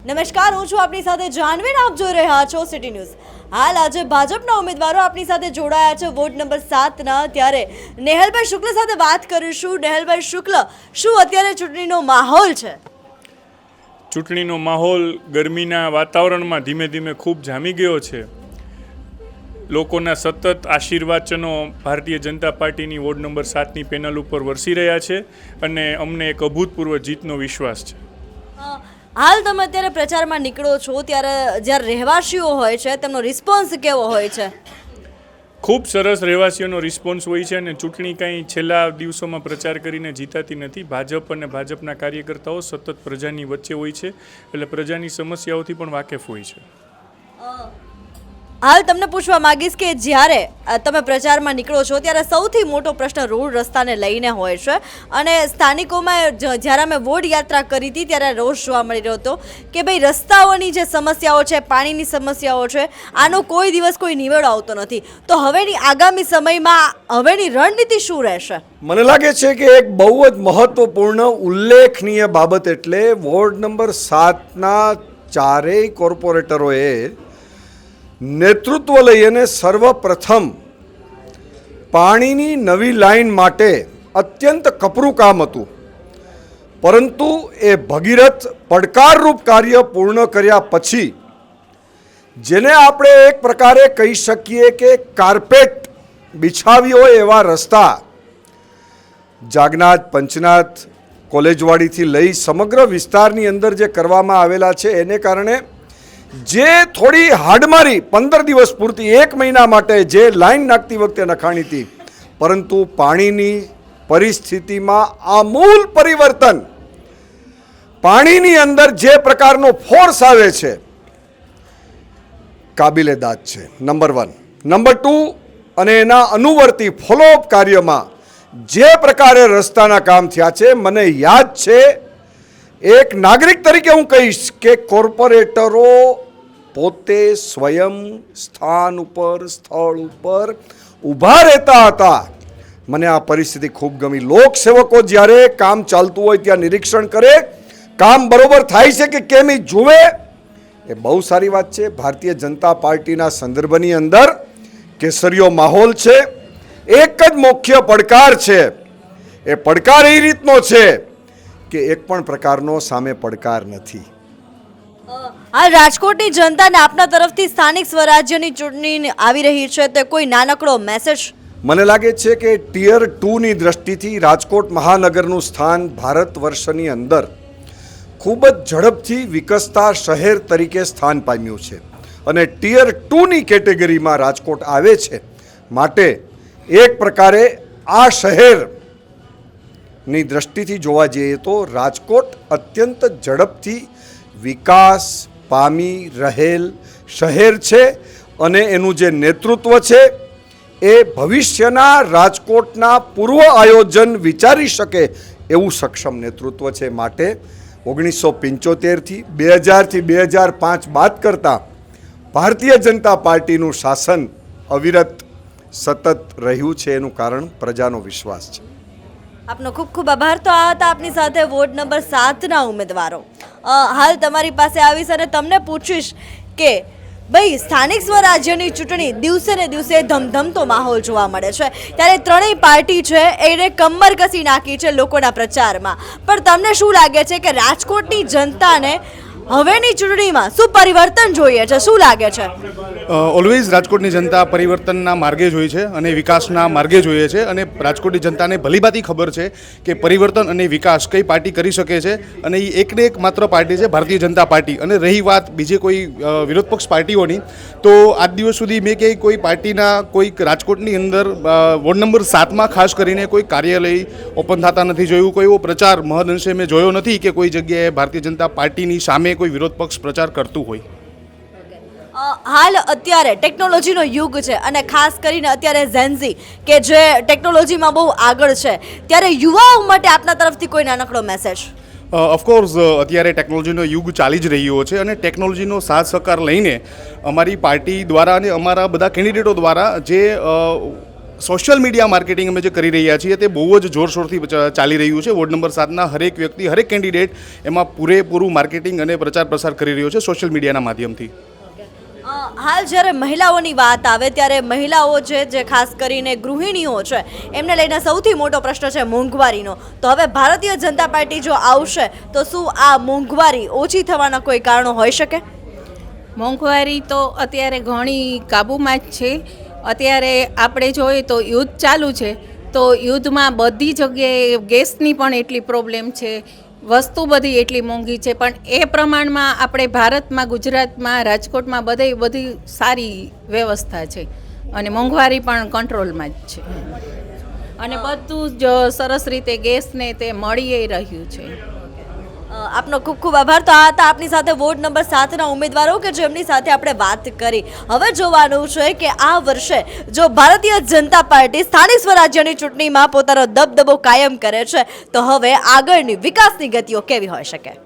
નમસ્કાર, હું છું આપની સાથે જાનવી. આપ જોઈ રહ્યા છો સિટી ન્યૂઝ. હાલ આજે ભાજપના ઉમેદવારો આપની સાથે જોડાયા છે વોર્ડ નંબર 7ના. ત્યારે નેહલભાઈ શુક્લ સાથે વાત કરીશું. નેહલભાઈ શુક્લ, શું અત્યારે ચૂંટણીનો માહોલ છે? ચૂંટણીનો માહોલ ગરમીના વાતાવરણમાં ધીમે ધીમે ખૂબ જામી ગયો છે. લોકોના સતત આશીર્વાચનો ભારતીય જનતા પાર્ટીની વોર્ડ નંબર 7ની પેનલ ઉપર વરસી રહ્યા છે અને અમને એક અભૂતપૂર્વ જીતનો વિશ્વાસ છે. હાલ તમે અત્યારે પ્રચારમાં નીકળો છો, ત્યારે જ્યારે રહેવાસીઓ હોય છે તેમનો રિસ્પોન્સ કેવો હોય છે? ખૂબ સરસ રહેવાસીઓનો રિસ્પોન્સ હોય છે અને ચૂંટણી કંઈ છેલ્લા દિવસોમાં પ્રચાર કરીને જીતાતી નથી. ભાજપ અને ભાજપના કાર્યકર્તાઓ સતત પ્રજાની વચ્ચે હોય છે, એટલે પ્રજાની સમસ્યાઓથી પણ વાકેફ હોય છે. હાલ તમને પૂછવા માંગીશ કે જ્યારે તમે પ્રચારમાં નીકળો છો ત્યારે સૌથી મોટો પ્રશ્ન રોડ રસ્તાને લઈને હોય છે અને સ્થાનિકોમાં જ્યારે અમે વોર્ડ યાત્રા કરી હતી ત્યારે રોષ જોવા મળી રહ્યો હતો કે ભાઈ રસ્તાઓની જે સમસ્યાઓ છે, પાણીની સમસ્યાઓ છે, આનો કોઈ દિવસ કોઈ નિવેડો આવતો નથી. તો હવેની આગામી સમયમાં હવેની રણનીતિ શું રહેશે? મને લાગે છે કે એક બહુ જ મહત્વપૂર્ણ ઉલ્લેખનીય બાબત એટલે વોર્ડ નંબર 7ના ચારેય કોર્પોરેટરોએ નેતૃત્વ લઈ અને સર્વપ્રથમ પાણીની નવી લાઈન માટે અત્યંત કપરું કામ હતું, પરંતુ એ ભગીરથ પડકારરૂપ કાર્ય પૂર્ણ કર્યા પછી જેને આપણે એક પ્રકારે કહી શકીએ કે કાર્પેટ બિછાવી હોય એવા રસ્તા જાગનાથ, પંચનાથ, કોલેજવાડીથી લઈ સમગ્ર વિસ્તારની અંદર જે કરવામાં આવેલા છે એને કારણે જે થોડી હાડમારી 15 દિવસ પૂરતી 1 મહિના માટે જે લાઈન નાખતી વખતે નખાણી હતી, પરંતુ પાણીની પરિસ્થિતિમાં આમૂલ પરિવર્તન, પાણીની અંદર જે પ્રકારનો ફોર્સ આવે છે કાબિલે દાદ છે. નંબર 1. નંબર 2, અને એના અનુવર્તી ફોલોઅપ કાર્યમાં જે પ્રકારે રસ્તાના કામ થયા છે, મને યાદ છે એક નાગરિક તરીકે હું કહીશ કે કોર્પોરેટરો પોતે સ્વયં સ્થાન ઉપર, સ્થળ ઉપર ઊભા રહેતા હતા. મને આ પરિસ્થિતિ ખૂબ ગમી. લોકસેવકો જ્યારે કામ ચાલતું હોય ત્યાં નિરીક્ષણ કરે, કામ બરોબર થાય છે કે કેમ એ જુએ, એ બહુ સારી વાત છે. ભારતીય જનતા પાર્ટીના સંદર્ભની અંદર કેસરીયો માહોલ છે. એક જ મુખ્ય પડકાર છે, એ પડકાર એ રીતનો છે કે એક પણ પ્રકારનો સામે પડકાર નથી. હાલ રાજકોટની જનતાને આપના તરફથી સ્થાનિક સ્વરાજ્યની ચૂંટણી આવી રહી છે, તો કોઈ નાનકડો મેસેજ? મને લાગે છે કે ટિયર 2ની દ્રષ્ટિથી રાજકોટ મહાનગરનું સ્થાન ભારત વર્ષની અંદર ખૂબ જ ઝડપથી વિકસતા શહેર તરીકે સ્થાન પામ્યું છે અને ટિયર 2ની કેટેગરીમાં રાજકોટ આવે છે. માટે એક પ્રકારે આ શહેરની દ્રષ્ટિથી જોવા જઈએ તો રાજકોટ અત્યંત ઝડપથી વિકાસ પામી રહેલ શહેર છે અને એનું જે નેતૃત્વ છે એ ભવિષ્યના રાજકોટના પૂર્વ આયોજન વિચારી શકે એવું સક્ષમ નેતૃત્વ છે. માટે 1975થી 2000થી 2005 બાદ કરતાં ભારતીય જનતા પાર્ટીનું શાસન અવિરત સતત રહ્યું છે. એનું કારણ પ્રજાનો વિશ્વાસ છે. આપનો ખૂબ ખૂબ આભાર. તો આ હતા આપની સાથે વોર્ડ નંબર 7ના ઉમેદવારો. હાલ તમારી પાસે આવીશ અને તમને પૂછીશ કે ભાઈ સ્થાનિક સ્વરાજ્યની ચૂંટણી દિવસે ને દિવસે ધમધમતો માહોલ જોવા મળે છે, ત્યારે ત્રણેય પાર્ટી છે એને કમર કસી નાખી છે લોકોના પ્રચારમાં. પણ તમને શું લાગે છે કે રાજકોટની જનતાને હવેની ચૂંટણીમાં શું પરિવર્તન જોઈએ છે? શું લાગે છે? ઓલવેઝ રાજકોટની જનતા પરિવર્તનના માર્ગે જોઈએ છે અને વિકાસના માર્ગે જોઈએ છે અને રાજકોટની જનતાને ભલીભાંતિ ખબર છે કે પરિવર્તન અને વિકાસ કઈ પાર્ટી કરી શકે છે અને એ એકને એક માત્ર પાર્ટી છે ભારતીય જનતા પાર્ટી. અને રહી વાત બીજી કોઈ વિરોધ પક્ષ પાર્ટીઓની, તો આજ દિવસ સુધી મેં ક્યાંય કોઈ પાર્ટીના કોઈક રાજકોટની અંદર વોર્ડ નંબર 7માં ખાસ કરીને કોઈ કાર્યાલય ઓપન થતા નથી જોયું, કોઈ એવો પ્રચાર મહદઅંશે મેં જોયો નથી કે કોઈ જગ્યાએ ભારતીય જનતા પાર્ટીની સામે કોઈ વિરોધ પક્ષ પ્રચાર કરતું હોય. હાલ અત્યારે ટેકનોલોજીનો યુગ છે અને ખાસ કરીને અત્યારે ઝેન્ઝી કે જે ટેકનોલોજીમાં બહુ આગળ છે, ત્યારે યુવાઓ માટે આપના તરફથી કોઈ નાનકડો મેસેજ? ઓફકોર્સ અત્યારે ટેકનોલોજીનો યુગ ચાલી જ રહ્યો છે અને ટેકનોલોજીનો સાથ સહકાર લઈને અમારી પાર્ટી દ્વારા અને અમારા બધા કેન્ડિડેટો દ્વારા જે સોશિયલ મીડિયા માર્કેટિંગ અમે જે કરી રહ્યા છીએ તે બહુ જ જોરશોરથી ચાલી રહ્યું છે. વોર્ડ નંબર 7ના હરેક વ્યક્તિ, હરેક કેન્ડિડેટ એમાં પૂરેપૂરું માર્કેટિંગ અને પ્રચાર પ્રસાર કરી રહ્યો છે સોશિયલ મીડિયાના માધ્યમથી. હાલ જ્યારે મહિલાઓની વાત આવે ત્યારે મહિલાઓ છે જે ખાસ કરીને ગૃહિણીઓ છે એમને લઈને સૌથી મોટો પ્રશ્ન છે મોંઘવારીનો. તો હવે ભારતીય જનતા પાર્ટી જો આવશે તો શું આ મોંઘવારી ઓછી થવાના કોઈ કારણો હોઈ શકે? મોંઘવારી તો અત્યારે ઘણી કાબૂમાં જ છે. અત્યારે આપણે જોઈએ તો યુદ્ધ ચાલુ છે, તો યુદ્ધમાં બધી જગ્યાએ ગેસની પણ એટલી પ્રોબ્લેમ છે, વસ્તુ બધી એટલી મોંઘી છે, પણ એ પ્રમાણમાં આપણે ભારતમાં, ગુજરાતમાં, રાજકોટમાં બધી સારી વ્યવસ્થા છે અને મોંઘવારી પણ કંટ્રોલમાં જ છે અને બધું જ સરસ રીતે ગેસને તે મળી રહ્યું છે. આપનો ખૂબ ખૂબ આભાર. તો આ હતા આપની સાથે વોર્ડ નંબર 7ના ઉમેદવારો કે જેમની સાથે આપણે વાત કરી. હવે જોવાનું છે કે આ વર્ષે જો ભારતીય જનતા પાર્ટી સ્થાનિક સ્વરાજ્યની ચૂંટણીમાં પોતાનો દબદબો કાયમ કરે છે તો હવે આગળની વિકાસની ગતિઓ કેવી હોઈ શકે.